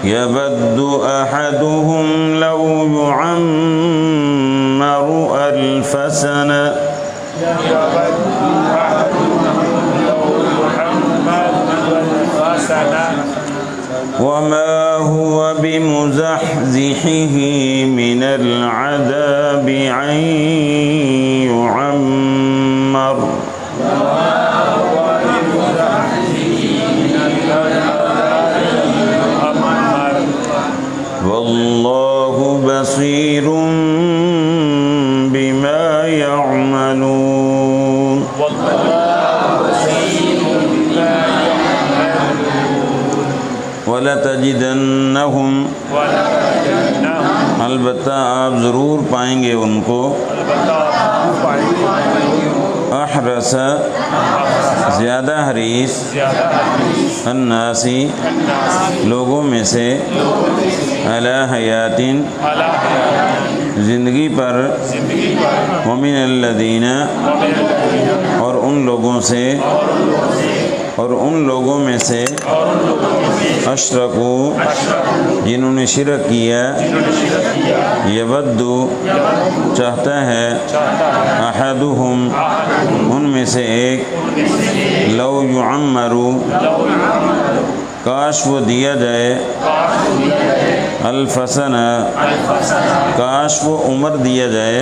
يود أحدهم لو يعمر ألف سنة وما هو بمزحزحه من العذاب أن يعمر والله بصير بما يعملون وَلَتَجِدَنَّهُمْ البتہ آپ ضرور پائیں گے ان کو احرس زیادہ حریص الناسی لوگوں میں سے علی حیات زندگی پر ومن الذین اور ان لوگوں میں سے اشرکو جنہوں نے شرک کیا یودو چاہتا ہے احدہم ان میں سے ایک لو یعمرو کاش وہ دیا جائے الف سنہ کاش وہ عمر دیا جائے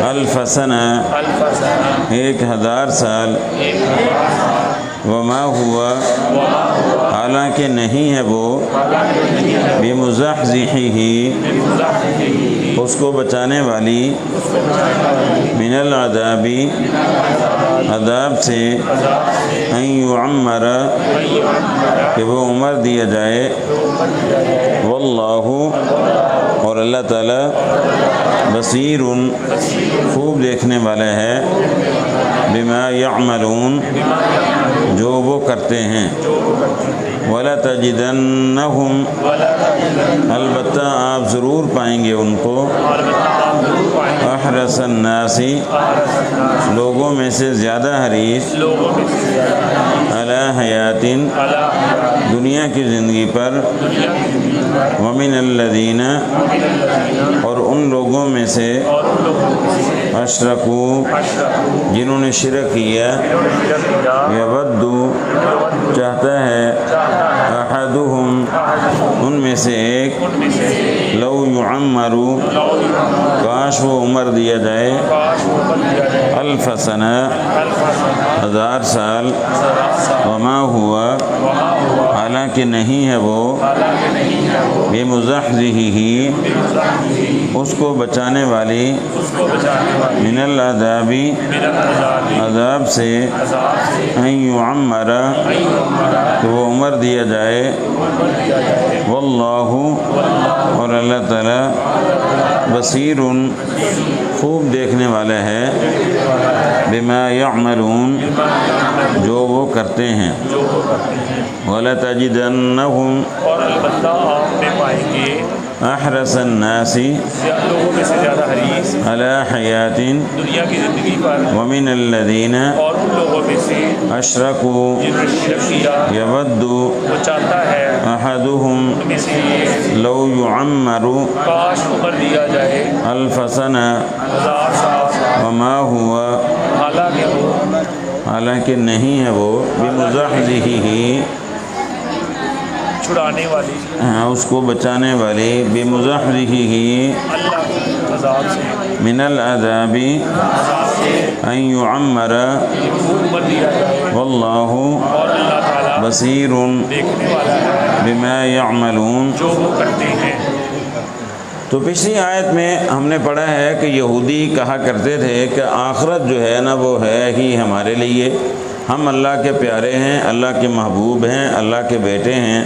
الف سنہ 1000 سال وما ہوا حالانکہ نہیں ہے وہ بمزحزحہ اس کو بچانے والی من العذاب عذاب سے ان یعمر کہ وہ عمر دیا جائے واللہ اور اللہ تعالی بصیر خوب دیکھنے والا ہے بما یعملون جو وہ کرتے ہیں وَلَتَجِدَنَّهُمْ البتہ آپ ضرور پائیں گے ان کو احرس الناس لوگوں میں سے زیادہ حریص علی حیات دنیا کی زندگی پر ومن الذین اور ان لوگوں میں سے اشرکو جنہوں نے شرک کیا یودو چاہتا ہے احدہم ان میں سے ایک لو یعمرو کاش وہ عمر دیا جائے الف سنہ 1000 سال وما ہوا حالانکہ نہیں ہے وہ بمزحزحہ اس کو بچانے والی من العذاب عذاب سے ان یعمر کہ وہ عمر دیا جائے واللہ اور اللہ تعالی بصیر خوب دیکھنے والا ہے بما یعملون جو وہ کرتے ہیں وَلَتَجِدَنَّهُمْ اور البتہ آپ میں پائیں گے احرس الناس لوگوں میں سے زیادہ حریص علی حیات دنیا کی زندگی پر ومن الذین اور ان لوگوں میں سے اشرکو جنہوں نے شرک کیا یودو وہ چاہتا ہے احدہم ان میں سے لو یعمرو کاش عمر دیا جائے الف سنہ 1000 سال وما ہوا حالانکہ نہیں ہے وہ بمزحزحہ چھڑانے والی اس کو بچانے والی بمزحزحہ اللہ کے عذاب سے من العذاب ان یعمر عمر دیا جائے واللہ اور اللہ تعالیٰ بصیر دیکھنے والا ہے بما یعملون جو وہ کرتے ہیں۔ تو پچھلی آیت میں ہم نے پڑھا ہے کہ یہودی کہا کرتے تھے کہ آخرت جو ہے نا وہ ہے ہی ہمارے لیے، ہم اللہ کے پیارے ہیں، اللہ کے محبوب ہیں، اللہ کے بیٹے ہیں،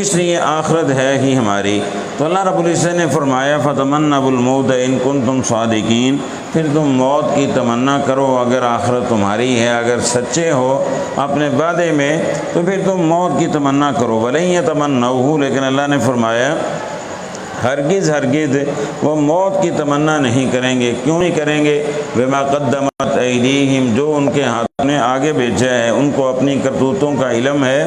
اس لیے آخرت ہے ہی ہماری۔ تو اللہ رب العزت نے فرمایا فَتَمَنَّوُا الْمَوْتَ إِن كُنتُمْ صَادِقِينَ، پھر تم موت کی تمنا کرو اگر آخرت تمہاری ہے، اگر سچے ہو اپنے وعدے میں تو پھر تم موت کی تمنا کرو وَلَن يَتَمَنَّوْهُ، لیکن اللہ نے فرمایا ہرگز وہ موت کی تمنا نہیں کریں گے۔ کیوں نہیں کریں گے؟ بما قدمت ایدیہم، جو ان کے ہاتھ نے آگے بھیجا ہے، ان کو اپنی کرتوتوں کا علم ہے۔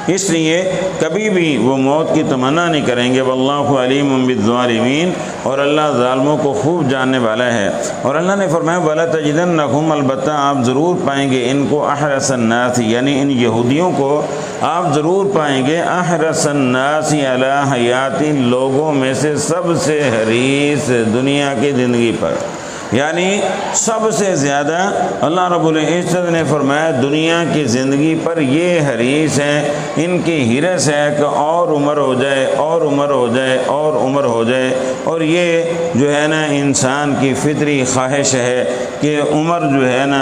اس لیے کبھی بھی وہ موت کی تمنا نہیں کریں گے۔ واللہ علیم بالظالمین، اور اللہ ظالموں کو خوب جاننے والا ہے۔ اور اللہ نے فرمایا وَلَتَجِدَنَّهُمْ، البتہ آپ ضرور پائیں گے ان کو احرص الناس، یعنی ان یہودیوں کو آپ ضرور پائیں گے احرص الناس علی حیات، لوگوں میں سے سب سے حریص دنیا کی زندگی پر، یعنی سب سے زیادہ اللہ رب العزت نے فرمایا دنیا کی زندگی پر یہ حریص ہیں، ان کی حرص ہے کہ اور عمر ہو جائے اور عمر ہو جائے اور عمر ہو جائے، اور یہ جو ہے نا انسان کی فطری خواہش ہے کہ عمر جو ہے نا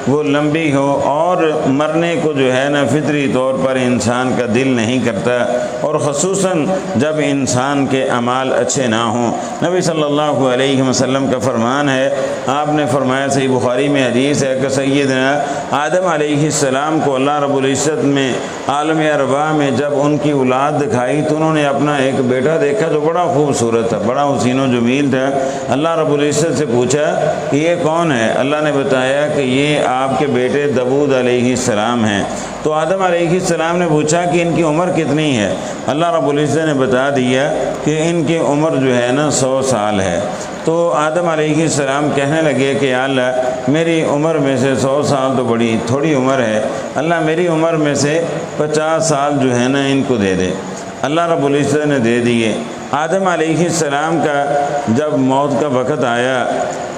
وہ لمبی ہو، اور مرنے کو جو ہے نا فطری طور پر انسان کا دل نہیں کرتا، اور خصوصاً جب انسان کے اعمال اچھے نہ ہوں۔ نبی صلی اللہ علیہ وسلم کا فرمان ہے، آپ نے فرمایا، صحیح بخاری میں حدیث ہے کہ سیدنا آدم علیہ السلام کو اللہ رب العزت میں عالم ارواح میں جب ان کی اولاد دکھائی تو انہوں نے اپنا ایک بیٹا دیکھا جو بڑا خوبصورت تھا، بڑا حسین و جمیل تھا۔ اللہ رب العزت سے پوچھا کہ یہ کون ہے؟ اللہ نے بتایا کہ یہ آپ کے بیٹے داؤد علیہ السلام ہیں۔ تو آدم علیہ السلام نے پوچھا کہ ان کی عمر کتنی ہے؟ اللہ رب العزت نے بتا دیا کہ ان کی عمر جو ہے نا 100 سال ہے۔ تو آدم علیہ السلام کہنے لگے کہ یا اللہ میری عمر میں سے 100 سال تو بڑی تھوڑی عمر ہے، اللہ میری عمر میں سے 50 سال جو ہے نا ان کو دے دے۔ اللہ رب العزت نے دے دیے۔ آدم علیہ السلام کا جب موت کا وقت آیا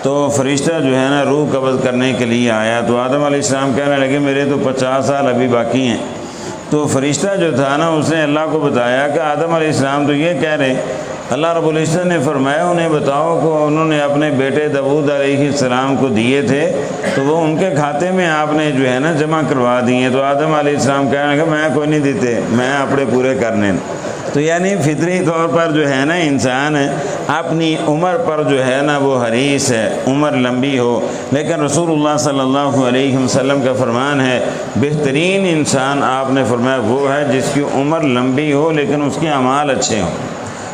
تو فرشتہ جو ہے نا روح قبض کرنے کے لیے آیا، تو آدم علیہ السلام کہنے لگے میرے تو 50 سال ابھی باقی ہیں۔ تو فرشتہ جو تھا نا اس نے اللہ کو بتایا کہ آدم علیہ السلام تو یہ کہہ رہے۔ اللہ رب العزت نے فرمایا انہیں بتاؤ کہ انہوں نے اپنے بیٹے داؤد علیہ السلام کو دیے تھے تو وہ ان کے کھاتے میں آپ نے جو ہے نا جمع کروا دیے۔ تو آدم علیہ السلام کہنے لگا میں کوئی نہیں دیتے، میں اپنے پورے کرنے۔ تو یعنی فطری طور پر جو ہے نا انسان اپنی عمر پر جو ہے نا وہ حریص ہے، عمر لمبی ہو، لیکن رسول اللہ صلی اللہ علیہ وسلم کا فرمان ہے بہترین انسان آپ نے فرمایا وہ ہے جس کی عمر لمبی ہو لیکن اس کے اعمال اچھے ہوں،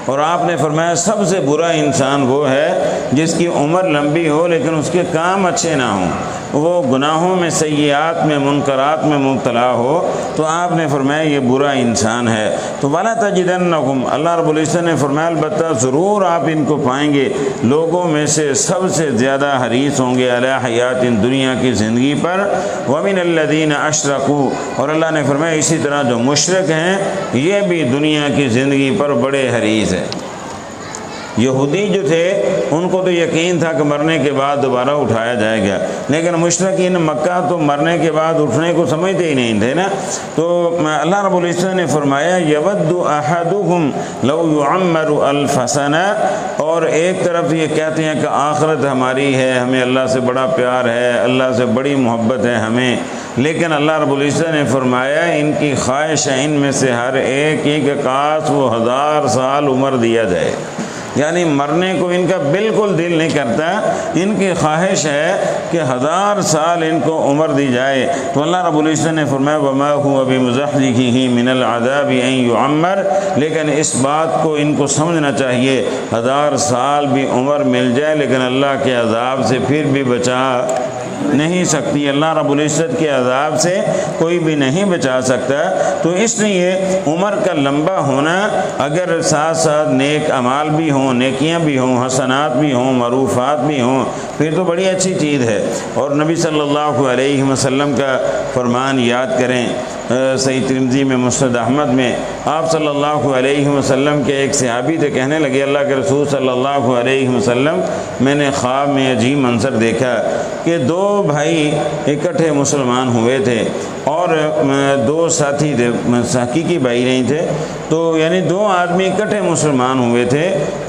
اور آپ نے فرمایا سب سے برا انسان وہ ہے جس کی عمر لمبی ہو لیکن اس کے کام اچھے نہ ہوں، وہ گناہوں میں سیئات میں منکرات میں مبتلا ہو، تو آپ نے فرمایا یہ برا انسان ہے۔ تو وَلَا تَجِدَنَّهُمْ، اللہ رب العزت نے فرمایا البتہ ضرور آپ ان کو پائیں گے لوگوں میں سے سب سے زیادہ حریص ہوں گے علی حیات دنیا کی زندگی پر، وَمِنَ الَّذِينَ أَشْرَكُوا، اور اللہ نے فرمایا اسی طرح جو مشرک ہیں یہ بھی دنیا کی زندگی پر بڑے حریص ہیں۔ یہودی جو تھے ان کو تو یقین تھا کہ مرنے کے بعد دوبارہ اٹھایا جائے گا، لیکن مشرکین مکہ تو مرنے کے بعد اٹھنے کو سمجھتے ہی نہیں تھے نا۔ تو اللہ رب العزت نے فرمایا یود احدہم لو یعمر الف سنہ، اور ایک طرف یہ کہتے ہیں کہ آخرت ہماری ہے، ہمیں اللہ سے بڑا پیار ہے، اللہ سے بڑی محبت ہے ہمیں، لیکن اللہ رب العزت نے فرمایا ان کی خواہش ہے ان میں سے ہر ایک ہی کہ کاش وہ 1000 سال عمر دیا جائے، یعنی مرنے کو ان کا بالکل دل نہیں کرتا، ان کی خواہش ہے کہ 1000 سال ان کو عمر دی جائے۔ تو اللہ رب العزت نے فرمایا وما هو بمزحزحه من العذاب ان يعمر، لیکن اس بات کو ان کو سمجھنا چاہیے 1000 سال بھی عمر مل جائے لیکن اللہ کے عذاب سے پھر بھی بچا نہیں سکتی، اللہ رب العزت کے عذاب سے کوئی بھی نہیں بچا سکتا۔ تو اس لیے عمر کا لمبا ہونا اگر ساتھ ساتھ نیک اعمال بھی ہوں، نیکیاں بھی ہوں، حسنات بھی ہوں، معروفات بھی ہوں، پھر تو بڑی اچھی چیز ہے۔ اور نبی صلی اللہ علیہ وسلم کا فرمان یاد کریں، صحیح ترمذی میں مسند احمد میں آپ صلی اللہ علیہ وسلم کے ایک صحابی تھے، کہنے لگے اللہ کے رسول صلی اللہ علیہ وسلم میں نے خواب میں عجیب منظر دیکھا کہ 2 بھائی اکٹھے مسلمان ہوئے تھے اور 2 ساتھی تھے، حقیقی بھائی نہیں تھے، تو یعنی 2 آدمی اکٹھے مسلمان ہوئے تھے،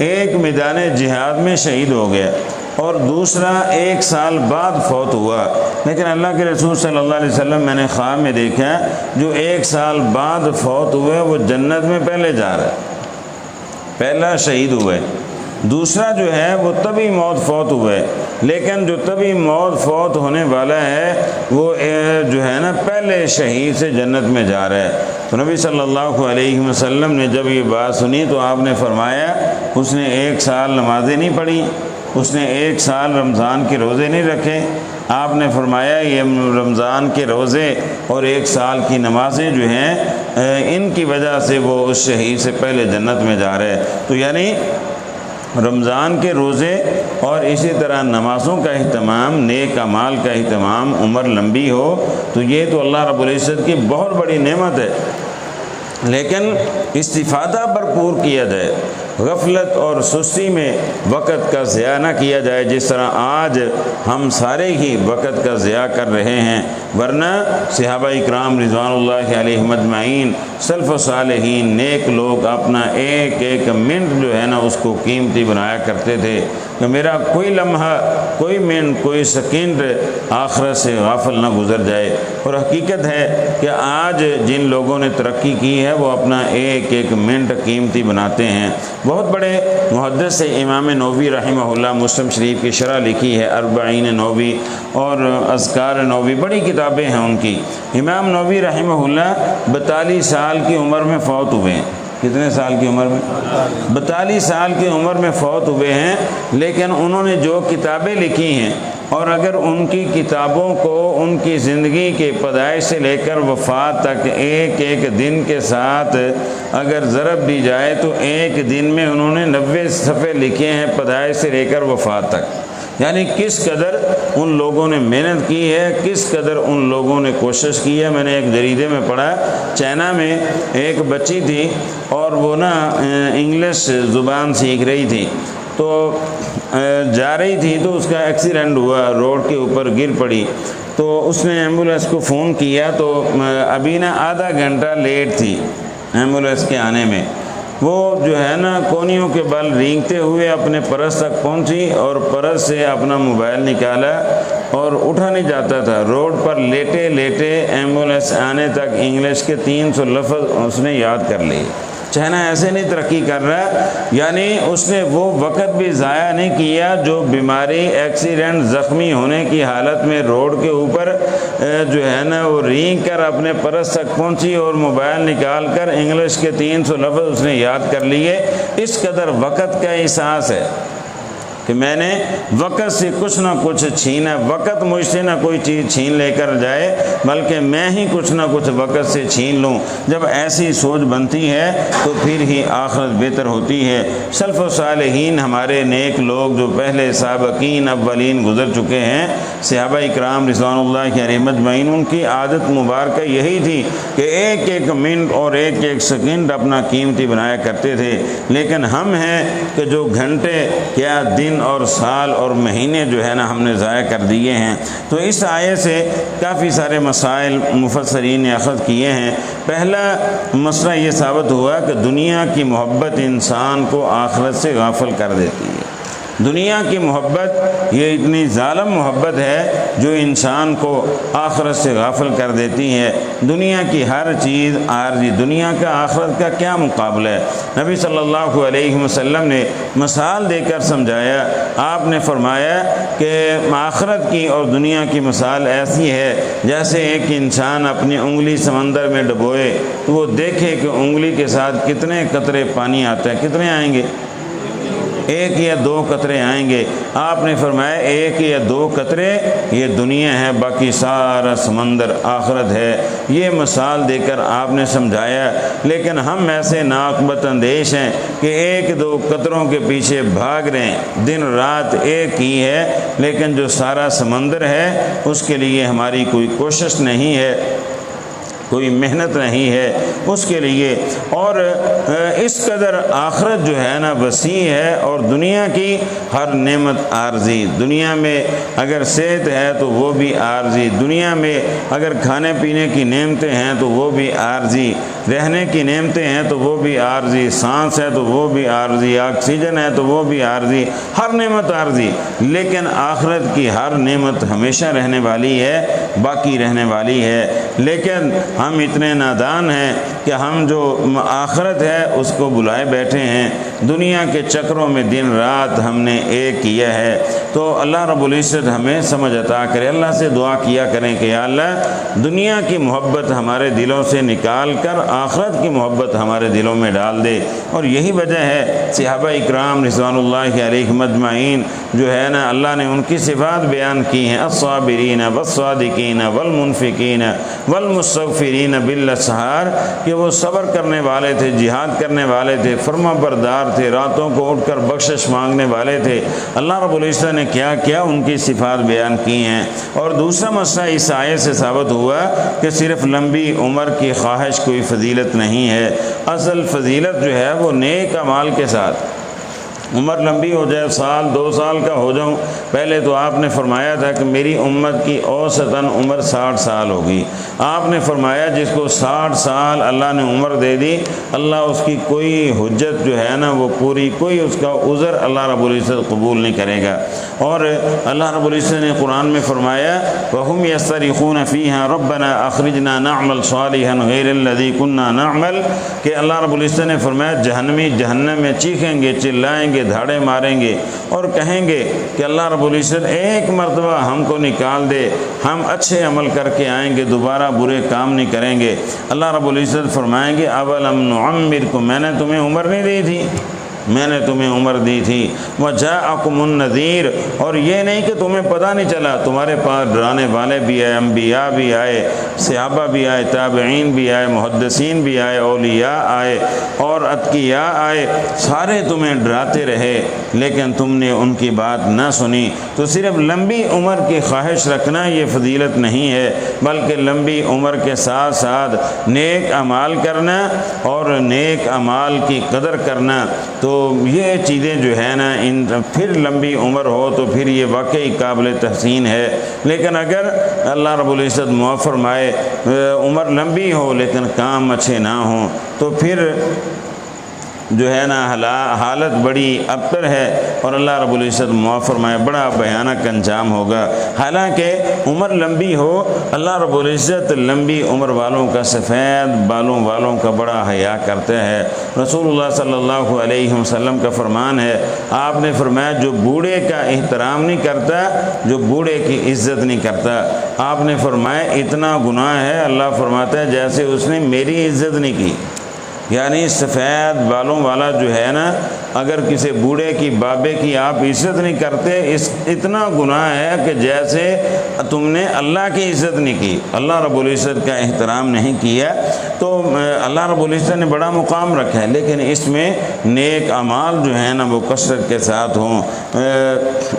ایک میدان جہاد میں شہید ہو گیا اور دوسرا 1 سال بعد فوت ہوا، لیکن اللہ کے رسول صلی اللہ علیہ وسلم میں نے خواب میں دیکھا جو 1 سال بعد فوت ہوئے وہ جنت میں پہلے جا رہا ہے، پہلا شہید ہوئے، دوسرا جو ہے وہ طبی موت فوت ہوئے، لیکن جو طبی موت فوت ہونے والا ہے وہ جو ہے نا پہلے شہید سے جنت میں جا رہا ہے۔ تو نبی صلی اللہ علیہ وسلم نے جب یہ بات سنی تو آپ نے فرمایا اس نے 1 سال نمازیں نہیں پڑھی، اس نے 1 سال رمضان کے روزے نہیں رکھے، آپ نے فرمایا یہ رمضان کے روزے اور 1 سال کی نمازیں جو ہیں ان کی وجہ سے وہ اس شہید سے پہلے جنت میں جا رہے. تو یعنی رمضان کے روزے اور اسی طرح نمازوں کا اہتمام، نیک اعمال کا اہتمام، عمر لمبی ہو، تو یہ تو اللہ رب العزت کی بہت بڑی نعمت ہے. لیکن استفادہ بھرپور کیا جائے، غفلت اور سستی میں وقت کا ضیاع نہ کیا جائے، جس طرح آج ہم سارے ہی وقت کا ضیاع کر رہے ہیں. ورنہ صحابہ اکرام رضوان اللہ علیہم اجمعین، سلف و صالحین، نیک لوگ اپنا ایک ایک منٹ جو ہے نا اس کو قیمتی بنایا کرتے تھے کہ میرا کوئی لمحہ، کوئی منٹ، کوئی سیکنڈ آخرت سے غافل نہ گزر جائے. اور حقیقت ہے کہ آج جن لوگوں نے ترقی کی ہے وہ اپنا ایک ایک منٹ قیمتی بناتے ہیں. بہت بڑے محدث امام نووی رحمہ اللہ، مسلم شریف کی شرح لکھی ہے، 40 نووی اور اذکار نووی، بڑی کتابیں ہیں ان کی. امام نووی رحمہ اللہ 42 سال کی عمر میں فوت ہوئے ہیں. کتنے سال کی عمر میں؟ 42 سال کی عمر میں فوت ہوئے ہیں. لیکن انہوں نے جو کتابیں لکھی ہیں، اور اگر ان کی کتابوں کو ان کی زندگی کے پیدائش سے لے کر وفات تک ایک ایک دن کے ساتھ اگر ضرب دی جائے تو ایک دن میں انہوں نے 90 صفحے لکھے ہیں، پیدائش سے لے کر وفات تک. یعنی کس قدر ان لوگوں نے محنت کی ہے، کس قدر ان لوگوں نے کوشش کی ہے. میں نے ایک جریدے میں پڑھا، چائنا میں ایک بچی تھی اور وہ نا انگلش زبان سیکھ رہی تھی، تو جا رہی تھی تو اس کا ایکسیڈنٹ ہوا، روڈ کے اوپر گر پڑی. تو اس نے ایمبولینس کو فون کیا تو ابھی نا آدھا گھنٹہ لیٹ تھی ایمبولینس کے آنے میں. وہ جو ہے نا کونیوں کے بل رینگتے ہوئے اپنے پرس تک پہنچی اور پرس سے اپنا موبائل نکالا اور اٹھا نہیں جاتا تھا. روڈ پر لیٹے لیٹے ایمبولینس آنے تک انگلش کے 300 لفظ اس نے یاد کر لیے. چائنا ایسے نہیں ترقی کر رہا، یعنی اس نے وہ وقت بھی ضائع نہیں کیا جو بیماری، ایکسیڈنٹ، زخمی ہونے کی حالت میں روڈ کے اوپر جو ہے نا وہ رینگ کر اپنے پرس تک پہنچی اور موبائل نکال کر انگلش کے 300 لفظ اس نے یاد کر لیے. اس قدر وقت کا احساس ہے کہ میں نے وقت سے کچھ نہ کچھ چھینا، وقت مجھ سے نہ کوئی چیز چھین لے کر جائے بلکہ میں ہی کچھ نہ کچھ وقت سے چھین لوں. جب ایسی سوچ بنتی ہے تو پھر ہی آخرت بہتر ہوتی ہے. سلف و صالحین، ہمارے نیک لوگ جو پہلے سابقین اولین گزر چکے ہیں، صحابہ اکرام رضوان اللہ علیہم اجمعین، ان کی عادت مبارکہ یہی تھی کہ ایک ایک منٹ اور ایک ایک سیکنڈ اپنا قیمتی بنایا کرتے تھے. لیکن ہم ہیں کہ جو گھنٹے، کیا دن اور سال اور مہینے جو ہے نا ہم نے ضائع کر دیے ہیں. تو اس آیت سے کافی سارے مسائل مفسرین نے اخذ کیے ہیں. پہلا مسئلہ یہ ثابت ہوا کہ دنیا کی محبت انسان کو آخرت سے غافل کر دیتی ہے. دنیا کی محبت یہ اتنی ظالم محبت ہے جو انسان کو آخرت سے غافل کر دیتی ہے. دنیا کی ہر چیز عارضی، دنیا کا آخرت کا کیا مقابلہ ہے. نبی صلی اللہ علیہ وسلم نے مثال دے کر سمجھایا. آپ نے فرمایا کہ آخرت کی اور دنیا کی مثال ایسی ہے جیسے ایک انسان اپنی انگلی سمندر میں ڈبوئے تو وہ دیکھے کہ انگلی کے ساتھ کتنے قطرے پانی آتا ہے. کتنے آئیں گے؟ 1 یا 2 قطرے آئیں گے. آپ نے فرمایا 1 یا 2 قطرے یہ دنیا ہے، باقی سارا سمندر آخرت ہے. یہ مثال دے کر آپ نے سمجھایا. لیکن ہم ایسے ناقبت اندیش ہیں کہ 1-2 قطروں کے پیچھے بھاگ رہے ہیں. دن رات ایک ہی ہے، لیکن جو سارا سمندر ہے اس کے لیے ہماری کوئی کوشش نہیں ہے، کوئی محنت نہیں ہے اس کے لیے. اور اس قدر آخرت جو ہے نا وسیع ہے اور دنیا کی ہر نعمت عارضی. دنیا میں اگر صحت ہے تو وہ بھی عارضی، دنیا میں اگر کھانے پینے کی نعمتیں ہیں تو وہ بھی عارضی، رہنے کی نعمتیں ہیں تو وہ بھی عارضی، سانس ہے تو وہ بھی عارضی، آکسیجن ہے تو وہ بھی عارضی، ہر نعمت عارضی. لیکن آخرت کی ہر نعمت ہمیشہ رہنے والی ہے، باقی رہنے والی ہے. لیکن ہم اتنے نادان ہیں کہ ہم جو آخرت ہے اس کو بلائے بیٹھے ہیں، دنیا کے چکروں میں دن رات ہم نے ایک کیا ہے۔ تو اللہ رب العزت ہمیں سمجھ عطا کرے۔ اللہ سے دعا کیا کریں کہ یا اللہ دنیا کی محبت ہمارے دلوں سے نکال کر آخرت کی محبت ہمارے دلوں میں ڈال دے۔ اور یہی وجہ ہے صحابہ اکرام رضوان اللہ علیہم اجمعین جو ہے نا، اللہ نے ان کی صفات بیان کی ہیں، الصابرین والصادقین والمنفقین والمستغفرین بالاسحار، کہ وہ صبر کرنے والے تھے، جہاد کرنے والے تھے، فرما بردار تھے، راتوں کو اٹھ کر بخشش مانگنے والے تھے۔ اللہ رب العزت نے کیا کیا ان کی صفات بیان کی ہیں۔ اور دوسرا مسئلہ اس آیت سے ثابت ہوا کہ صرف لمبی عمر کی خواہش کوئی فضیلت نہیں ہے، اصل فضیلت جو ہے وہ نیک اعمال کے ساتھ۔ عمر لمبی ہو جائے، سال 2 سال کا ہو جاؤں، پہلے تو آپ نے فرمایا تھا کہ میری امت کی اوسطاً عمر 60 سال ہوگی۔ آپ نے فرمایا جس کو 60 سال اللہ نے عمر دے دی، اللہ اس کی کوئی حجت جو ہے نا وہ پوری، کوئی اس کا عذر اللہ رب العزت قبول نہیں کرے گا۔ اور اللہ رب العزت نے قرآن میں فرمایا وَهُمْ يَسْتَرِخُونَ فِيهَا رَبَّنَا أَخْرِجْنَا نَعْمَلْ صَالِحًا غَيْرَ الَّذِي كُنَّا نَعْمَلْ، کہ اللہ رب العزت نے فرمایا جہنمی جہنم میں چیخیں گے، چلائیں گے، دھاڑے ماریں گے اور کہیں گے کہ اللہ رب العزت ایک مرتبہ ہم کو نکال دے، ہم اچھے عمل کر کے آئیں گے، دوبارہ برے کام نہیں کریں گے۔ اللہ رب العزت فرمائیں گے اولم نعمرکم، میں نے تمہیں عمر نہیں دی تھی، میں نے تمہیں عمر دی تھی۔ وجاءکم النذیر، اور یہ نہیں کہ تمہیں پتہ نہیں چلا، تمہارے پاس ڈرانے والے بھی آئے، انبیاء بھی آئے، صحابہ بھی آئے، تابعین بھی آئے، محدثین بھی آئے، اولیاء آئے اور اتقیاء آئے، سارے تمہیں ڈراتے رہے لیکن تم نے ان کی بات نہ سنی۔ تو صرف لمبی عمر کی خواہش رکھنا یہ فضیلت نہیں ہے، بلکہ لمبی عمر کے ساتھ ساتھ نیک اعمال کرنا اور نیک اعمال کی قدر کرنا، تو یہ چیزیں جو ہے نا ان پھر لمبی عمر ہو تو پھر یہ واقعی قابل تحسین ہے۔ لیکن اگر اللہ رب العزت معاف فرمائے عمر لمبی ہو لیکن کام اچھے نہ ہوں تو پھر جو ہے نا حالت بڑی ابتر ہے، اور اللہ رب العزت معاف فرمائے بڑا بھیانک انجام ہوگا۔ حالانکہ عمر لمبی ہو، اللہ رب العزت لمبی عمر والوں کا، سفید بالوں والوں کا بڑا حیا کرتا ہے۔ رسول اللہ صلی اللہ علیہ وسلم کا فرمان ہے، آپ نے فرمایا جو بوڑھے کا احترام نہیں کرتا، جو بوڑھے کی عزت نہیں کرتا، آپ نے فرمایا اتنا گناہ ہے، اللہ فرماتا ہے جیسے اس نے میری عزت نہیں کی۔ یعنی سفید بالوں والا جو ہے نا، اگر کسی بوڑھے کی، بابے کی آپ عزت نہیں کرتے، اتنا گناہ ہے کہ جیسے تم نے اللہ کی عزت نہیں کی، اللہ رب العزت کا احترام نہیں کیا۔ تو اللہ رب العزت نے بڑا مقام رکھا ہے، لیکن اس میں نیک اعمال جو ہیں نا وہ کثرت کے ساتھ ہوں،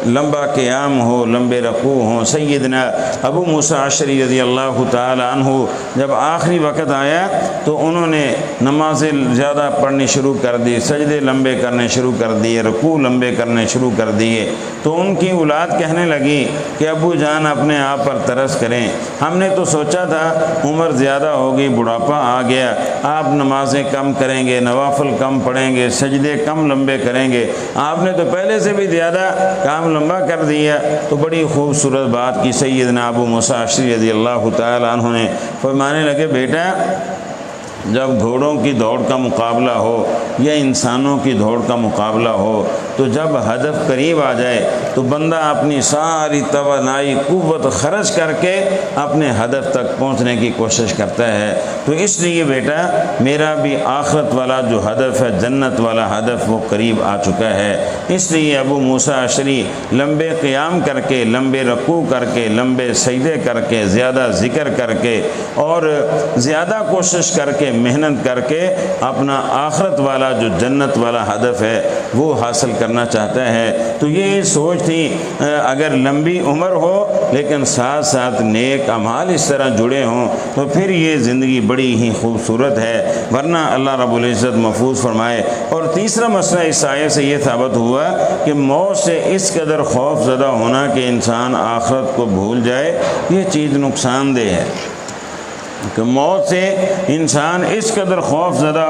لمبا قیام ہو، لمبے رکوع ہوں۔ سیدنا ابو موسیٰ اشعری رضی اللہ تعالی عنہ جب آخری وقت آیا تو انہوں نے نماز زیادہ پڑھنی شروع کر دی، سجدے لمبے کرنے شروع کر دیے، رکوع لمبے کرنے شروع کر دیے۔ تو ان کی اولاد کہنے لگی کہ ابو جان اپنے آپ پر ترس کریں، ہم نے تو سوچا تھا عمر زیادہ ہوگی، بڑھاپا آ گیا، آپ نمازیں کم کریں گے، نوافل کم پڑھیں گے، سجدے کم لمبے کریں گے، آپ نے تو پہلے سے بھی زیادہ کام لمبا کر دیا۔ تو بڑی خوبصورت بات کی سیدنا ابو موسیٰ اشعری رضی اللہ تعالی عنہ نے، فرمانے لگے بیٹا جب گھوڑوں کی دوڑ کا مقابلہ ہو یا انسانوں کی دوڑ کا مقابلہ ہو تو جب ہدف قریب آ جائے تو بندہ اپنی ساری توانائی قوت خرچ کر کے اپنے ہدف تک پہنچنے کی کوشش کرتا ہے۔ تو اس لیے بیٹا میرا بھی آخرت والا جو ہدف ہے، جنت والا ہدف، وہ قریب آ چکا ہے۔ اس لیے ابو موسیٰ اشعری لمبے قیام کر کے، لمبے رکوع کر کے، لمبے سجدے کر کے، زیادہ ذکر کر کے اور زیادہ کوشش کر کے، محنت کر کے اپنا آخرت والا جو جنت والا ہدف ہے وہ حاصل کرنا چاہتا ہے۔ تو یہ سوچ تھی اگر لمبی عمر ہو لیکن ساتھ ساتھ نیک اعمال اس طرح جڑے ہوں تو پھر یہ زندگی بڑی ہی خوبصورت ہے، ورنہ اللہ رب العزت محفوظ فرمائے۔ اور تیسرا مسئلہ اس آیت سے یہ ثابت ہوا کہ موت سے اس قدر خوف زدہ ہونا کہ انسان آخرت کو بھول جائے، یہ چیز نقصان دہ ہے۔ کہ موت سے انسان اس قدر خوف زدہ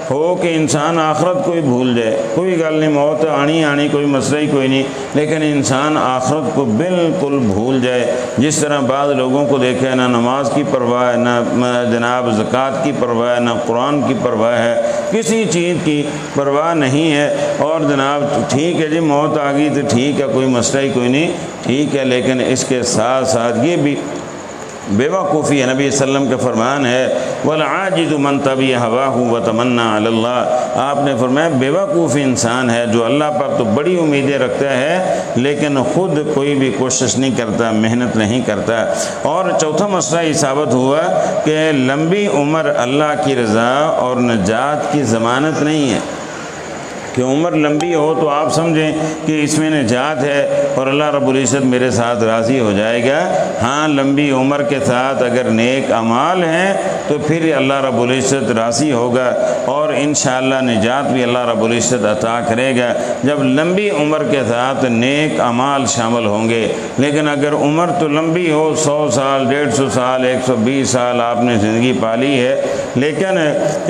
ہو کہ انسان آخرت کو ہی بھول جائے. کوئی گل نہیں، موت آنی کوئی مسئلہ ہی کوئی نہیں، لیکن انسان آخرت کو بالکل بھول جائے. جس طرح بعض لوگوں کو دیکھا ہے، نہ نماز کی پرواہ ہے، نہ جناب زکوٰۃ کی پرواہ ہے، نہ قرآن کی پرواہ ہے، کسی چیز کی پرواہ نہیں ہے. اور جناب ٹھیک ہے جی موت آ گئی تو ٹھیک ہے، کوئی مسئلہ ہی کوئی نہیں، ٹھیک ہے، لیکن اس کے ساتھ ساتھ یہ بھی بے وقوفی ہے. نبی صلی اللہ علیہ وسلم کا فرمان ہے وَالْعَاجِزُ مَنْ تَبِعَ هَوَاهُ وَتَمَنَّى عَلَى اللَّهِ. آپ نے فرمایا بے وقوف انسان ہے جو اللہ پر تو بڑی امیدیں رکھتا ہے لیکن خود کوئی بھی کوشش نہیں کرتا، محنت نہیں کرتا. اور چوتھا مسئلہ یہ ثابت ہوا کہ لمبی عمر اللہ کی رضا اور نجات کی ضمانت نہیں ہے. کہ عمر لمبی ہو تو آپ سمجھیں کہ اس میں نجات ہے اور اللہ رب العزت میرے ساتھ راضی ہو جائے گا. ہاں لمبی عمر کے ساتھ اگر نیک اعمال ہیں تو پھر اللہ رب العزت راضی ہوگا اور انشاءاللہ نجات بھی اللہ رب العزت عطا کرے گا جب لمبی عمر کے ساتھ نیک اعمال شامل ہوں گے. لیکن اگر عمر تو لمبی ہو، 100 سال، 150 سال، 120 سال آپ نے زندگی پالی ہے، لیکن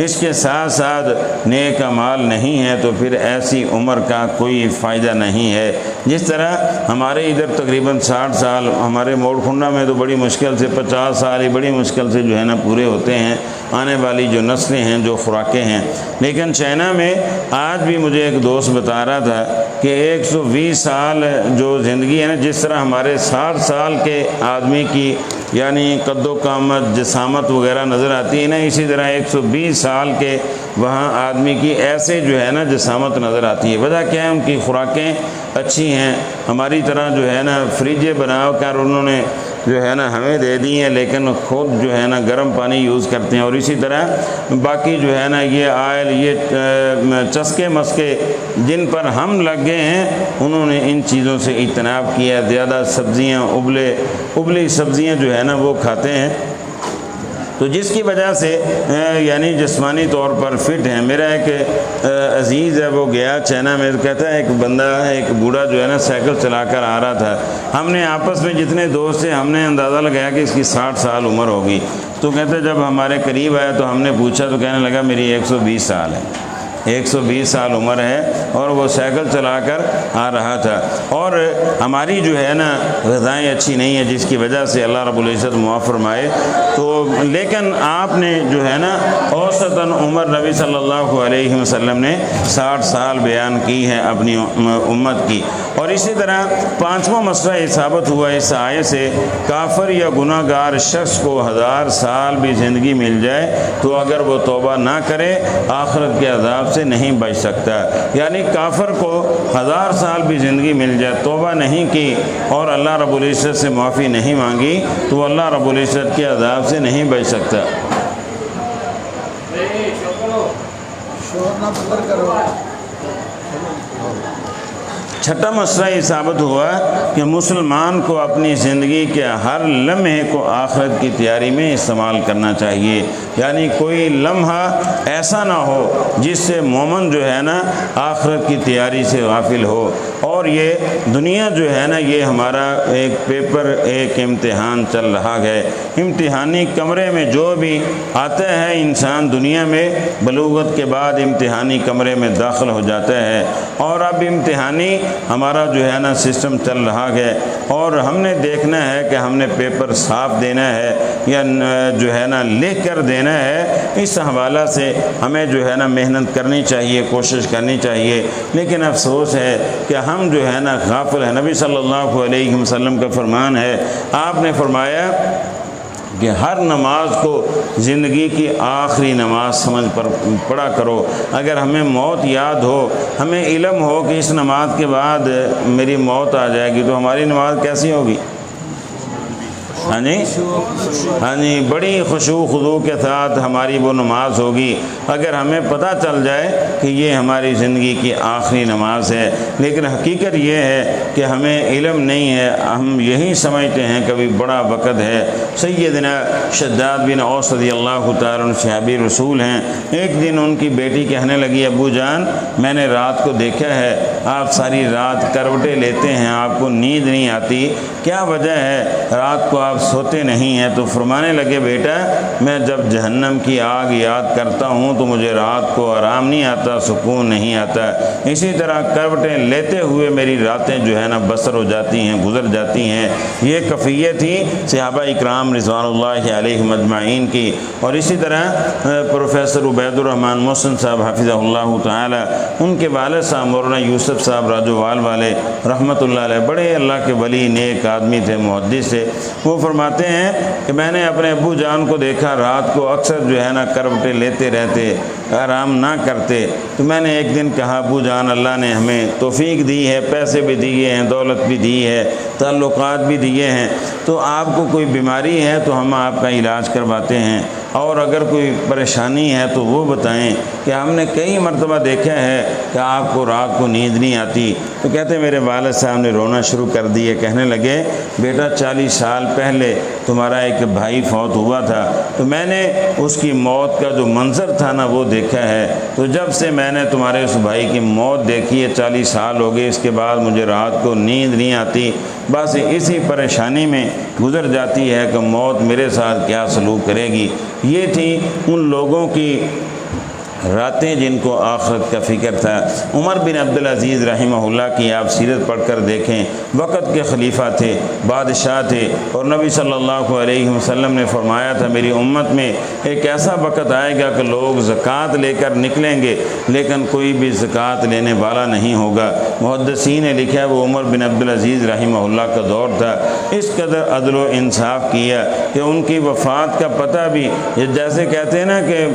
اس کے ساتھ ساتھ نیک اعمال نہیں ہیں تو پھر ایسی عمر کا کوئی فائدہ نہیں ہے. جس طرح ہمارے ادھر تقریباً 60 سال، ہمارے موڑ کھنڈا میں تو بڑی مشکل سے 50 سال ہی بڑی مشکل سے جو ہے نا پورے ہوتے ہیں آنے والی جو نسلیں ہیں، جو خوراکیں ہیں. لیکن چائنا میں آج بھی مجھے ایک دوست بتا رہا تھا کہ 120 سال جو زندگی ہے نا، جس طرح ہمارے 60 سال کے آدمی کی یعنی قد و قامت، جسامت وغیرہ نظر آتی ہے نا، اسی طرح 120 سال کے وہاں آدمی کی ایسے جو ہے نا جسامت نظر آتی ہے. وجہ کیا ہے؟ ان کی خوراکیں اچھی ہیں. ہماری طرح جو ہے نا فریجیں بنا کر انہوں نے جو ہے نا ہمیں دے دی ہیں، لیکن خود جو ہے نا گرم پانی یوز کرتے ہیں. اور اسی طرح باقی جو ہے نا یہ آئل، یہ چسکے مسکے جن پر ہم لگ گئے ہیں، انہوں نے ان چیزوں سے اجتناب کیا. زیادہ سبزیاں، ابلی سبزیاں جو ہے نا وہ کھاتے ہیں، تو جس کی وجہ سے یعنی جسمانی طور پر فٹ ہیں. میرا ایک عزیز ہے، وہ گیا چائنا میں، کہتا ہے ایک بندہ، ایک بوڑھا جو ہے نا سائیکل چلا کر آ رہا تھا. ہم نے آپس میں جتنے دوست تھے ہم نے اندازہ لگایا کہ اس کی 60 سال عمر ہوگی. تو کہتے جب ہمارے قریب آیا تو ہم نے پوچھا تو کہنے لگا میری 120 سال ہے. 120 سال عمر ہے اور وہ سائیکل چلا کر آ رہا تھا. اور ہماری جو ہے نا غذائیں اچھی نہیں ہیں جس کی وجہ سے اللہ رب العزت معاف فرمائے. تو لیکن آپ نے جو ہے نا اوسطاً عمر نبی صلی اللہ علیہ وسلم نے 60 سال بیان کی ہے اپنی امت کی. اور اسی طرح پانچواں مسئلہ یہ ثابت ہوا اس آیت سے، کافر یا گناہ گار شخص کو 1000 سال بھی زندگی مل جائے تو اگر وہ توبہ نہ کرے آخرت کے عذاب سے نہیں بچ سکتا. یعنی کافر کو 1000 سال بھی زندگی مل جائے، توبہ نہیں کی اور اللہ رب العزت سے معافی نہیں مانگی تو وہ اللہ رب العزت کے عذاب سے نہیں بچ سکتا. چھٹا مسئلہ یہ ثابت ہوا کہ مسلمان کو اپنی زندگی کے ہر لمحے کو آخرت کی تیاری میں استعمال کرنا چاہیے. یعنی کوئی لمحہ ایسا نہ ہو جس سے مومن جو ہے نا آخرت کی تیاری سے غافل ہو. اور یہ دنیا جو ہے نا یہ ہمارا ایک پیپر، ایک امتحان چل رہا ہے. امتحانی کمرے میں جو بھی آتا ہے انسان دنیا میں بلوغت کے بعد امتحانی کمرے میں داخل ہو جاتا ہے. اور اب امتحانی ہمارا جو ہے نا سسٹم چل رہا ہے اور ہم نے دیکھنا ہے کہ ہم نے پیپر صاف دینا ہے یا جو ہے نا لکھ کر دینا ہے. اس حوالہ سے ہمیں جو ہے نا محنت کرنی چاہیے، کوشش کرنی چاہیے. لیکن افسوس ہے کہ ہم جو ہے نا غافل ہیں. نبی صلی اللہ علیہ وسلم کا فرمان ہے، آپ نے فرمایا کہ ہر نماز کو زندگی کی آخری نماز سمجھ پر پڑھا کرو. اگر ہمیں موت یاد ہو، ہمیں علم ہو کہ اس نماز کے بعد میری موت آ جائے گی تو ہماری نماز کیسی ہوگی؟ ہاں جی بڑی خشوع خضوع کے ساتھ ہماری وہ نماز ہوگی اگر ہمیں پتہ چل جائے کہ یہ ہماری زندگی کی آخری نماز ہے. لیکن حقیقت یہ ہے کہ ہمیں علم نہیں ہے، ہم یہی سمجھتے ہیں کبھی بڑا وقت ہے. سیدنا شداد بن اوس رضی اللہ تعالیٰ عنہ صحابی رسول ہیں. ایک دن ان کی بیٹی کہنے لگی ابو جان میں نے رات کو دیکھا ہے آپ ساری رات کروٹیں لیتے ہیں، آپ کو نیند نہیں آتی، کیا وجہ ہے رات کو آپ سوتے نہیں ہیں تو فرمانے لگے بیٹا میں جب جہنم کی آگ یاد کرتا ہوں تو مجھے رات کو آرام نہیں آتا، سکون نہیں آتا، اسی طرح کروٹیں لیتے ہوئے میری راتیں جو ہے نا بسر ہو جاتی ہیں، گزر جاتی ہیں۔ یہ کیفیت تھی صحابہ اکرام رضوان اللہ علیہم اجمعین کی۔ اور اسی طرح پروفیسر عبید الرحمن محسن صاحب حفظہ اللہ تعالی، ان کے والد صاحب مولانا یوسف صاحب راجووال والے رحمۃ اللہ علیہ، بڑے اللہ کے ولی نیک آدمی تھے، محدث تھے۔ وہ فرماتے ہیں کہ میں نے اپنے ابو جان کو دیکھا رات کو اکثر جو ہے نا کروٹیں لیتے رہتے، آرام نہ کرتے، تو میں نے ایک دن کہا ابو جان اللہ نے ہمیں توفیق دی ہے، پیسے بھی دیے ہیں، دولت بھی دی ہے، تعلقات بھی دیے ہیں، تو آپ کو کوئی بیماری ہے تو ہم آپ کا علاج کرواتے ہیں، اور اگر کوئی پریشانی ہے تو وہ بتائیں کہ ہم نے کئی مرتبہ دیکھا ہے کہ آپ کو رات کو نیند نہیں آتی۔ تو کہتے میرے والد صاحب نے رونا شروع کر دیے، کہنے لگے بیٹا 40 سال پہلے تمہارا ایک بھائی فوت ہوا تھا، تو میں نے اس کی موت کا جو منظر تھا نا وہ دیکھا ہے، تو جب سے میں نے تمہارے اس بھائی کی موت دیکھی ہے 40 سال ہو گئے، اس کے بعد مجھے رات کو نیند نہیں آتی، بس اسی پریشانی میں گزر جاتی ہے کہ موت میرے ساتھ کیا سلوک کرے گی۔ یہ تھی ان لوگوں کی راتیں جن کو آخرت کا فکر تھا۔ عمر بن عبدالعزیز رحمہ اللہ کی آپ سیرت پڑھ کر دیکھیں، وقت کے خلیفہ تھے، بادشاہ تھے، اور نبی صلی اللہ علیہ وسلم نے فرمایا تھا میری امت میں ایک ایسا وقت آئے گا کہ لوگ زکوٰۃ لے کر نکلیں گے لیکن کوئی بھی زکوٰۃ لینے والا نہیں ہوگا۔ محدثین نے لکھا ہے وہ عمر بن عبدالعزیز رحمہ اللہ کا دور تھا۔ اس قدر عدل و انصاف کیا کہ ان کی وفات کا پتہ بھی، جیسے کہتے ہیں نا کہ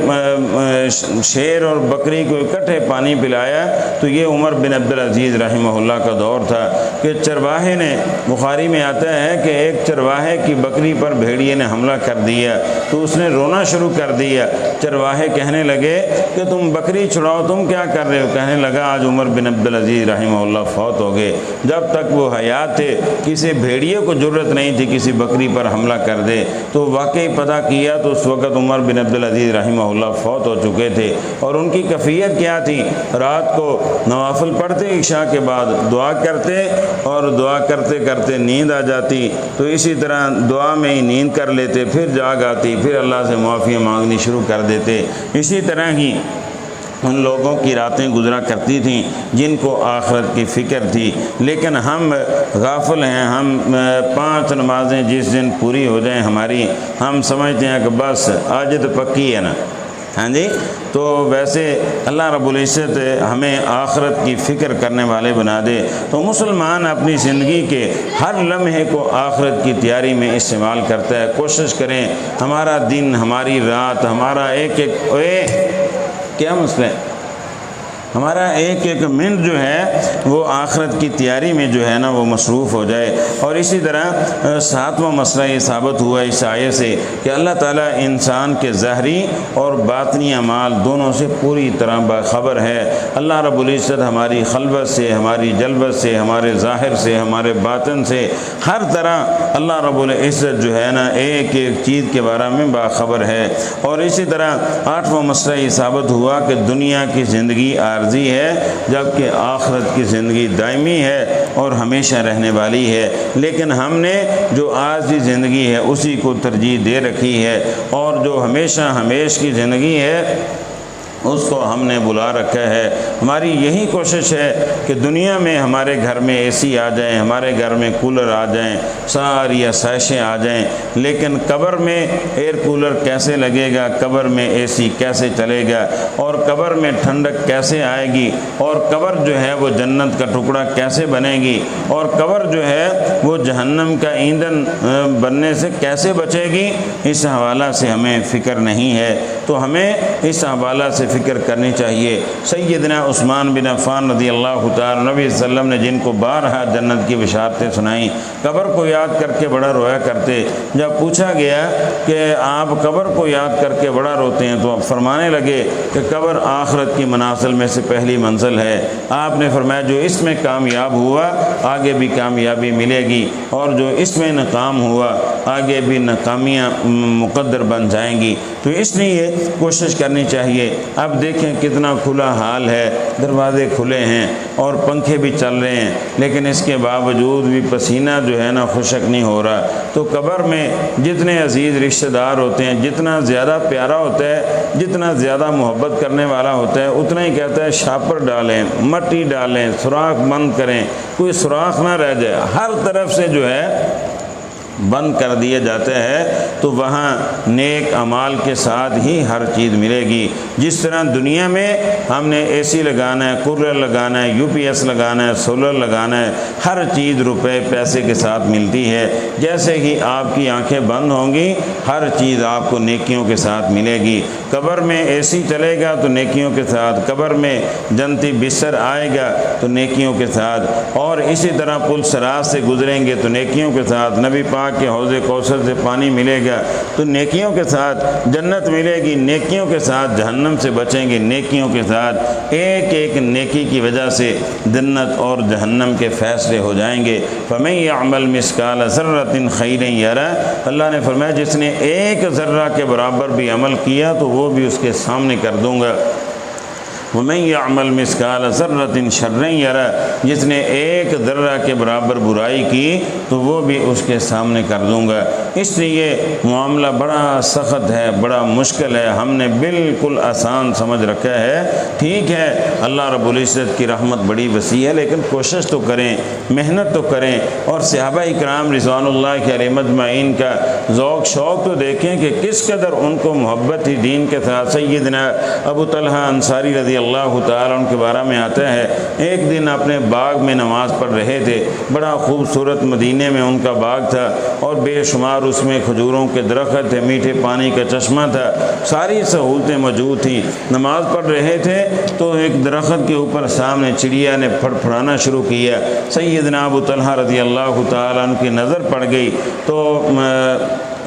شیر اور بکری کو اکٹھے پانی پلایا، تو یہ عمر بن عبدالعزیز رحمہ اللہ کا دور تھا کہ چرواہے نے، بخاری میں آتا ہے کہ ایک چرواہے کی بکری پر بھیڑیے نے حملہ کر دیا تو اس نے رونا شروع کر دیا۔ چرواہے کہنے لگے کہ تم بکری چھڑاؤ، تم کیا کر رہے ہو؟ کہنے لگا آج عمر بن عبدالعزیز رحمہ اللہ فوت ہو گئے، جب تک وہ حیات تھے کسی بھیڑیے کو جرت نہیں تھی کسی بکری پر حملہ کر دے۔ تو واقعی پتہ کیا تو اس وقت عمر بن عبدالعزیز رحمہ اللہ فوت ہو چکے تھے، اور ان کی کیفیت کیا تھی؟ رات کو نوافل پڑھتے، عشاء کے بعد دعا کرتے، اور دعا کرتے کرتے نیند آ جاتی، تو اسی طرح دعا میں ہی نیند کر لیتے، پھر جاگ آتی، پھر اللہ سے معافی مانگنی شروع کر دیتے۔ اسی طرح ہی ان لوگوں کی راتیں گزرا کرتی تھیں جن کو آخرت کی فکر تھی، لیکن ہم غافل ہیں۔ ہم 5 نمازیں جس دن پوری ہو جائیں ہماری، ہم سمجھتے ہیں کہ بس آج تو پکی ہے نا، ہاں جی۔ تو ویسے اللہ رب العزت ہمیں آخرت کی فکر کرنے والے بنا دے۔ تو مسلمان اپنی زندگی کے ہر لمحے کو آخرت کی تیاری میں استعمال کرتا ہے۔ کوشش کریں ہمارا دن، ہماری رات، ہمارا ایک کیا مسئلہ ہے، ہمارا ایک ایک منٹ جو ہے وہ آخرت کی تیاری میں جو ہے نا وہ مصروف ہو جائے۔ اور اسی طرح 7واں مسئلہ یہ ثابت ہوا اس آیت سے کہ اللہ تعالیٰ انسان کے ظاہری اور باطنی اعمال دونوں سے پوری طرح باخبر ہے۔ اللہ رب العزت ہماری خلوت سے، ہماری جلوت سے، ہمارے ظاہر سے، ہمارے باطن سے، ہر طرح اللہ رب العزت جو ہے نا ایک ایک چیز کے بارے میں باخبر ہے۔ اور اسی طرح 8واں مسئلہ یہ ثابت ہوا کہ دنیا کی زندگی عارضی ہے جبکہ آخرت کی زندگی دائمی ہے اور ہمیشہ رہنے والی ہے، لیکن ہم نے جو عارضی زندگی ہے اسی کو ترجیح دے رکھی ہے، اور جو ہمیشہ ہمیش کی زندگی ہے اس کو ہم نے بلا رکھا ہے۔ ہماری یہی کوشش ہے کہ دنیا میں ہمارے گھر میں اے سی آ جائیں، ہمارے گھر میں کولر آ جائیں، ساری آسائشیں آ جائیں، لیکن قبر میں ایئر کولر کیسے لگے گا، قبر میں اے سی کیسے چلے گا، اور قبر میں ٹھنڈک کیسے آئے گی، اور قبر جو ہے وہ جنت کا ٹکڑا کیسے بنے گی، اور قبر جو ہے وہ جہنم کا ایندھن بننے سے کیسے بچے گی، اس حوالہ سے ہمیں فکر نہیں ہے۔ تو ہمیں اس حوالہ سے فکر کرنی چاہیے۔ سیدنا عثمان بن عفان رضی اللہ تعالی نبی صلی اللہ علیہ وسلم نے جن کو بارہا جنت کی بشارتیں سنائیں، قبر کو یاد کر کے بڑا رویا کرتے۔ جب پوچھا گیا کہ آپ قبر کو یاد کر کے بڑا روتے ہیں تو آپ فرمانے لگے کہ قبر آخرت کی منازل میں سے پہلی منزل ہے۔ آپ نے فرمایا جو اس میں کامیاب ہوا آگے بھی کامیابی ملے گی، اور جو اس میں ناکام ہوا آگے بھی ناکامیاں مقدر بن جائیں گی۔ تو اس لیے کوشش کرنی چاہیے۔ اب دیکھیں کتنا کھلا حال ہے، دروازے کھلے ہیں اور پنکھے بھی چل رہے ہیں، لیکن اس کے باوجود بھی پسینہ جو ہے نا خشک نہیں ہو رہا۔ تو قبر میں جتنے عزیز رشتہ دار ہوتے ہیں، جتنا زیادہ پیارا ہوتا ہے، جتنا زیادہ محبت کرنے والا ہوتا ہے، اتنا ہی کہتا ہے شاپر ڈالیں، مٹی ڈالیں، سوراخ بند کریں، کوئی سوراخ نہ رہ جائے، ہر طرف سے جو ہے بند کر دیا جاتا ہے۔ تو وہاں نیک اعمال کے ساتھ ہی ہر چیز ملے گی۔ جس طرح دنیا میں ہم نے اے سی لگانا ہے، کولر لگانا ہے، یو پی ایس لگانا ہے، سولر لگانا ہے، ہر چیز روپے پیسے کے ساتھ ملتی ہے، جیسے ہی آپ کی آنکھیں بند ہوں گی ہر چیز آپ کو نیکیوں کے ساتھ ملے گی۔ قبر میں اے سی چلے گا تو نیکیوں کے ساتھ، قبر میں جنتی بستر آئے گا تو نیکیوں کے ساتھ، اور اسی طرح پل صراط سے گزریں گے تو نیکیوں کے ساتھ، نبی پاک کہ حوض کوثر سے پانی ملے گا تو نیکیوں کے ساتھ، جنت ملے گی نیکیوں کے ساتھ، جہنم سے بچیں گے نیکیوں کے ساتھ۔ ایک ایک نیکی کی وجہ سے جنت اور جہنم کے فیصلے ہو جائیں گے۔ فَمَن يَعْمَلْ مِثْقَالَ ذَرَّةٍ خَيْرًا يَرَهُ، اللہ نے فرمایا جس نے ایک ذرہ کے برابر بھی عمل کیا تو وہ بھی اس کے سامنے کر دوں گا۔ وَمَن يَعْمَلْ مِثْقَالَ ذَرَّةٍ شَرًّا يَرَهُ، جس نے ایک ذرہ کے برابر برائی کی تو وہ بھی اس کے سامنے کر دوں گا۔ اس لیے معاملہ بڑا سخت ہے، بڑا مشکل ہے، ہم نے بالکل آسان سمجھ رکھا ہے۔ ٹھیک ہے اللہ رب العزت کی رحمت بڑی وسیع ہے، لیکن کوشش تو کریں، محنت تو کریں، اور صحابہ اکرام رضوان اللہ علیہم مجمعین کا ذوق شوق تو دیکھیں کہ کس قدر ان کو محبت تھی دین کے ساتھ۔ سیدنا ابو طلحہ انصاری رضی اللہ تعالیٰ ان کے بارے میں آتا ہے، ایک دن اپنے باغ میں نماز پڑھ رہے تھے، بڑا خوبصورت مدینے میں ان کا باغ تھا اور بے شمار اس میں کھجوروں کے درخت تھے، میٹھے پانی کا چشمہ تھا، ساری سہولتیں موجود تھیں۔ نماز پڑھ رہے تھے تو ایک درخت کے اوپر سامنے چڑیا نے پھڑپھڑانا شروع کیا۔ سیدنا ابو طلحہ رضی اللہ تعالیٰ عنہ کی نظر پڑ گئی تو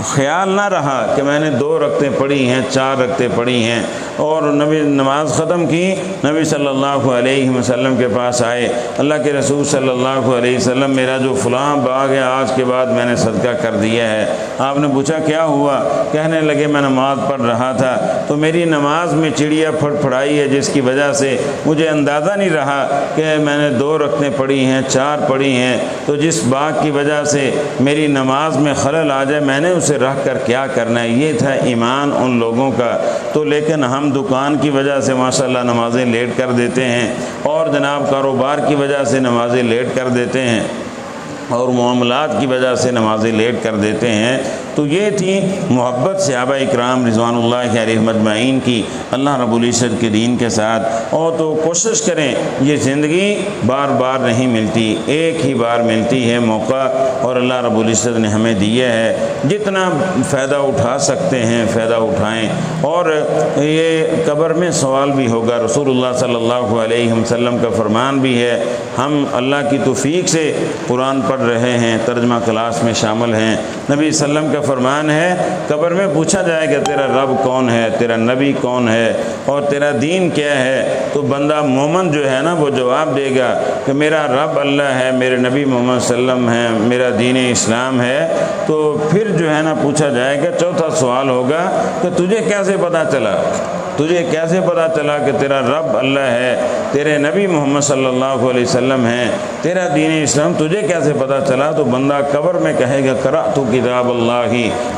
خیال نہ رہا کہ میں نے 2 رکعتیں پڑھی ہیں، 4 رکعتیں پڑھی ہیں، اور نبی نماز ختم کی، نبی صلی اللہ علیہ وسلم کے پاس آئے، اللہ کے رسول صلی اللہ علیہ وسلم میرا جو فلاں باغ ہے آج کے بعد میں نے صدقہ کر دیا ہے۔ آپ نے پوچھا کیا ہوا؟ کہنے لگے میں نماز پڑھ رہا تھا تو میری نماز میں چڑیا پھڑپھڑائی ہے، جس کی وجہ سے مجھے اندازہ نہیں رہا کہ میں نے 2 رکعتیں پڑھی ہیں، 4 پڑھی ہیں، تو جس باغ کی وجہ سے میری نماز میں خلل آ جائے میں نے اسے رکھ کر کیا کرنا ہے۔ یہ تھا ایمان ان لوگوں کا۔ تو لیکن ہم دکان کی وجہ سے ماشاءاللہ نمازیں لیٹ کر دیتے ہیں، اور جناب کاروبار کی وجہ سے نمازیں لیٹ کر دیتے ہیں، اور معاملات کی وجہ سے نمازیں لیٹ کر دیتے ہیں۔ تو یہ تھی محبت صحابہ اکرام رضوان اللہ علیہم مجمعین کی اللہ رب العزت کے دین کے ساتھ۔ اور تو کوشش کریں، یہ زندگی بار بار نہیں ملتی، ایک ہی بار ملتی ہے موقع، اور اللہ رب العزت نے ہمیں دیا ہے، جتنا فائدہ اٹھا سکتے ہیں فائدہ اٹھائیں۔ اور یہ قبر میں سوال بھی ہوگا، رسول اللہ صلی اللہ علیہ وسلم کا فرمان بھی ہے، ہم اللہ کی توفیق سے قرآن پڑھ رہے ہیں، ترجمہ کلاس میں شامل ہیں، نبی صلی اللہ علیہ وسلم کا فرمان ہے قبر میں پوچھا جائے گا تیرا رب کون ہے، تیرا نبی کون ہے، اور تیرا دین کیا ہے؟ تو بندہ مومن جو ہے نا وہ جواب دے گا کہ میرا رب اللہ ہے، میرے نبی محمد صلی اللہ علیہ وسلم ہے، میرا دین اسلام ہے۔ تو پھر جو ہے نا پوچھا جائے گا، چوتھا سوال ہوگا کہ تجھے کیسے پتہ چلا، تجھے کیسے پتہ چلا کہ تیرا رب اللہ ہے، تیرے نبی محمد صلی اللہ علیہ وسلم ہیں، تیرا دین اسلام تجھے کیسے پتہ چلا؟ تو بندہ قبر میں کہے گا قرأت کتاب اللہ،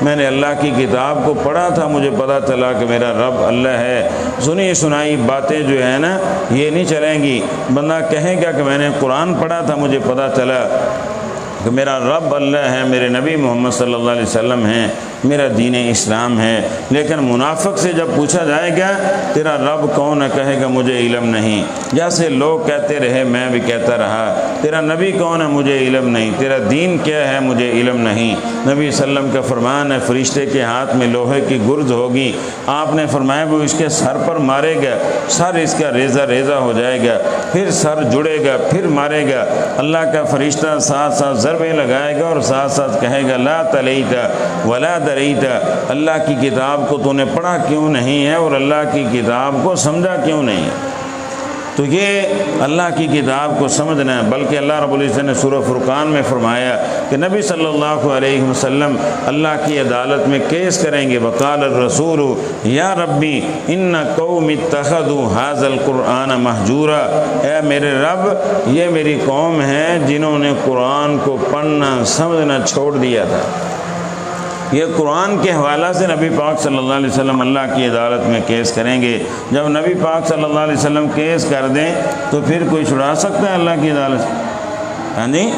میں نے اللہ کی کتاب کو پڑھا تھا، مجھے پتہ چلا کہ میرا رب اللہ ہے۔ سنی سنائی باتیں جو ہے نا یہ نہیں چلیں گی، بندہ کہے گا کہ میں نے قرآن پڑھا تھا، مجھے پتہ چلا کہ میرا رب اللہ ہے، میرے نبی محمد صلی اللہ علیہ وسلم ہیں، میرا دین اسلام ہے۔ لیکن منافق سے جب پوچھا جائے گا تیرا رب کون ہے، کہے گا مجھے علم نہیں، جیسے لوگ کہتے رہے میں بھی کہتا رہا، تیرا نبی کون ہے، مجھے علم نہیں، تیرا دین کیا ہے، مجھے علم نہیں۔ نبی صلی اللہ علیہ وسلم کا فرمان ہے فرشتے کے ہاتھ میں لوہے کی گرز ہوگی، آپ نے فرمایا وہ اس کے سر پر مارے گا، سر اس کا ریزہ ریزہ ہو جائے گا، پھر سر جڑے گا، پھر مارے گا، اللہ کا فرشتہ ساتھ ساتھ ضربیں لگائے گا اور ساتھ ساتھ کہے گا لا تلیت ولا دريت، اللہ کی کتاب کو تو نے پڑھا کیوں نہیں ہے اور اللہ کی کتاب کو سمجھا کیوں نہیں ہے؟ تو یہ اللہ کی کتاب کو سمجھنا ہے۔ بلکہ اللہ رب العزت نے سورہ فرقان میں فرمایا کہ نبی صلی اللہ علیہ وسلم اللہ کی عدالت میں کیس کریں گے، وقال الرسول یا ربی ان قوم اتخذوا ھذا القرآن مہجورا، اے میرے رب یہ میری قوم ہے جنہوں نے قرآن کو پڑھنا سمجھنا چھوڑ دیا تھا۔ یہ قرآن کے حوالہ سے نبی پاک صلی اللہ علیہ وسلم اللہ کی عدالت میں کیس کریں گے۔ جب نبی پاک صلی اللہ علیہ وسلم کیس کر دیں تو پھر کوئی چھڑا سکتا ہے اللہ کی عدالت سے؟ ہاں جی،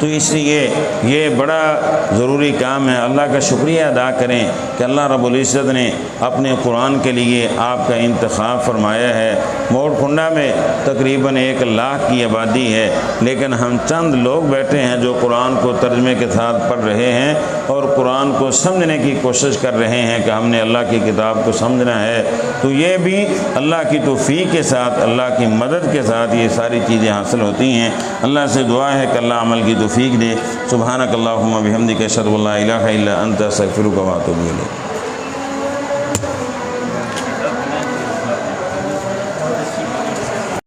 تو اس لیے یہ بڑا ضروری کام ہے۔ اللہ کا شکریہ ادا کریں کہ اللہ رب العزت نے اپنے قرآن کے لیے آپ کا انتخاب فرمایا ہے۔ موڑ کنڈا میں تقریباً 1 لاکھ کی آبادی ہے، لیکن ہم چند لوگ بیٹھے ہیں جو قرآن کو ترجمے کے ساتھ پڑھ رہے ہیں اور قرآن کو سمجھنے کی کوشش کر رہے ہیں کہ ہم نے اللہ کی کتاب کو سمجھنا ہے۔ تو یہ بھی اللہ کی توفیق کے ساتھ، اللہ کی مدد کے ساتھ یہ ساری چیزیں حاصل ہوتی ہیں۔ اللہ سے دعا ہے کہ اللہ عمل کی توفیق دے۔ سبحانک اللہم و بحمدک اشہد ان لا الہ الا انت استغفرک و اتوب الیک۔